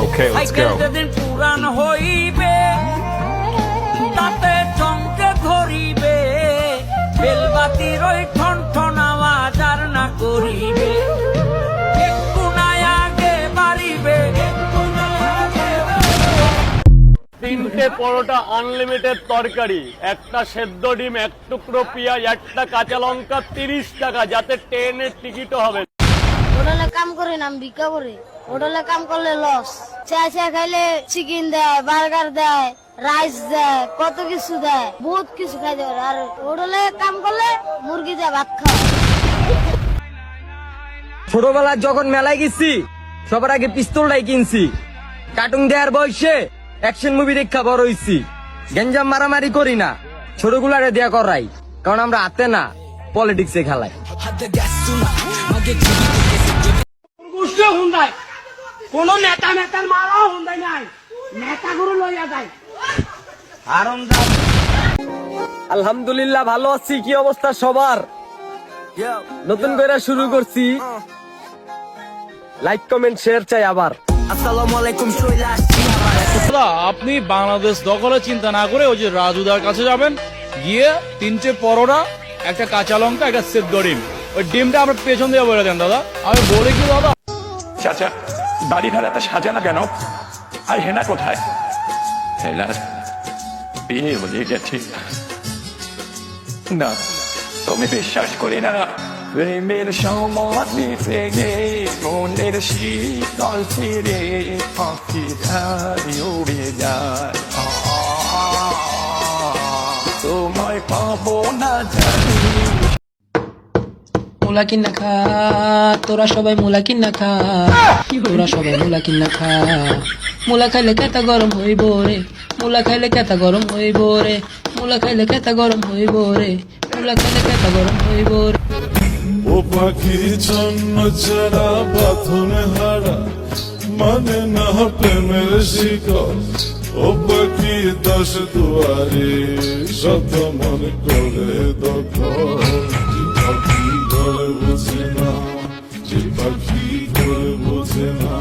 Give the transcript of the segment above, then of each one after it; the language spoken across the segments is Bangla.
Okay, let's go. যেদিন পুরান হইবে তাতে চমকে ধরিবে বেলবাতির ওই ঠন ঠন আওয়াজ আর না করিবে একটু নাই আগে বাড়িবে তিনটে পরোটা আনলিমিটেড তরকারি, একটা সেদ্ধ ডিম, এক টুকরো পেঁয়াজ, একটা কাঁচা লঙ্কা, 30 টাকা, যাতে ট্রেনের টিকিটও হবে। হোটেলে কাম করে নাম ভিক্ষা করে, হোটেলে কাম করলে লস। চা চা খাইলে চিকেন দেয়, বার্গার দেয়, রাইস দেয়, কত কিছু দেয়, বহুত কিছু খাইতে পারে। আর হোটেলে কাম করলে মুরগি দেয়, ভাত খাওয়া। ছোটবেলায় যখন মেলায় গেছি সবার আগে পিস্তলটাই কিনছি। কার্টুন দেওয়ার বয়সে অ্যাকশন মুভি দেখা বড় হইছি। গেঞ্জাম মারামারি করি না, ছোটগুলারে দেয়া করাই, কারণ আমরা হাতে না পলিটিক্সে খেলাই। কোন নেতা নেতার মারাও হুন্দাই নাই, নেতা গুলো লইয়া যায়। আলহামদুলিল্লাহ ভালো আছি। কি অবস্থা সবার? নতুন করে শুরু করছি, লাইক কমেন্ট শেয়ার চাই আবার। আসসালামু আলাইকুম। দাদা, আপনি বাংলাদেশ দখলের চিন্তা না করে ওই যে রাজুদার কাছে যাবেন, গিয়ে 3টে পরোটা, একটা কাঁচা লঙ্কা, একটা সেদ্ধ ডিম, ওই ডিমটা আপনার পেছন দিয়ে বলে দেন দাদা। আমি বলে কি দাদা, চাচা, বাড়ি ভাড়াটা সাজানো কেন? আর হেনা কোথায়? হেনা বিয়ে হয়ে গেছে। না, তুমি বিশ্বাস করি না। প্রেমের সময় ফেলে মনের শীতল ছিঁড়ে পাখিরা উড়ে যায়। তোমায় পাবো না জানি। মুলা কিনা খা, তোরা সবাই মুলা কিনা খা, তোরা সবাই মুলা কিনা খা। মুলা খাইলে কেতা গরম হইব রে, মুলা খাইলে কেতা গরম হইব রে, মুলা খাইলে কেতা গরম হইব রে, মুলা খাইলে কেতা গরম হইব রে। ও পাখি জন্য ছাড়া বাঁধনে হারা, মানে না প্রেমের শিকল। ও পাখি 10 দুয়ারে শত মনে করে দখল। যে পাখি ঘরে বোঝে না, যে পাখি ঘরে বোঝে না।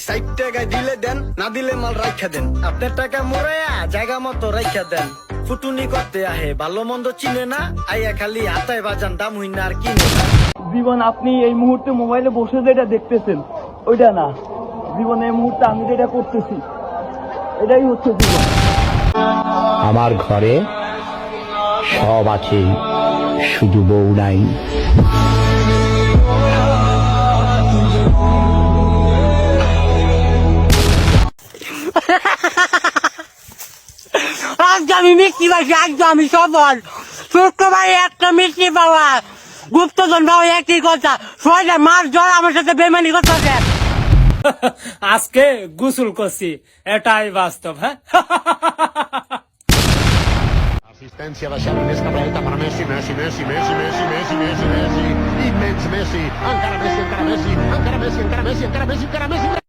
সাইড টাকায় দিলে দেন, না দিলে মাল রাখা দেন। আপনার টাকা মোড়ায়া জায়গা মতো রাখা দেন। ফুটুনি করতে আহে, ভালো মন্দ চিনে না, আইয়া খালি হাতায় বাজান, দাম হই না আর কিনে না। জীবন, আপনি এই মুহূর্তে মোবাইলে বসে যেটা দেখতেছেন ওইটা না, জীবন এই মুহূর্তে আমি যেটা করতেছি এটাই হচ্ছে জীবন। আমার ঘরে সব আছে, শুধু বউ নাই। আজ আমি মিষ্টি পাইছি, আজ আমি সফল। ছোট্ট ভাই একটা মিষ্টি পাওয়া, গুপ্তধন পাওয়া একই কথা। 6টা মাস জ্বর আমার সাথে বেমানি করতেছে। আজকে গোসল করছি, এটাই বাস্তব। হ্যাঁ, Asistencia da Xavi nesta volta para Messi, Messi, Messi, Messi, Messi, Messi, Messi, Messi, immens Messi, encara Messi, encara Messi, encara Messi, encara Messi, encara Messi, encara Messi.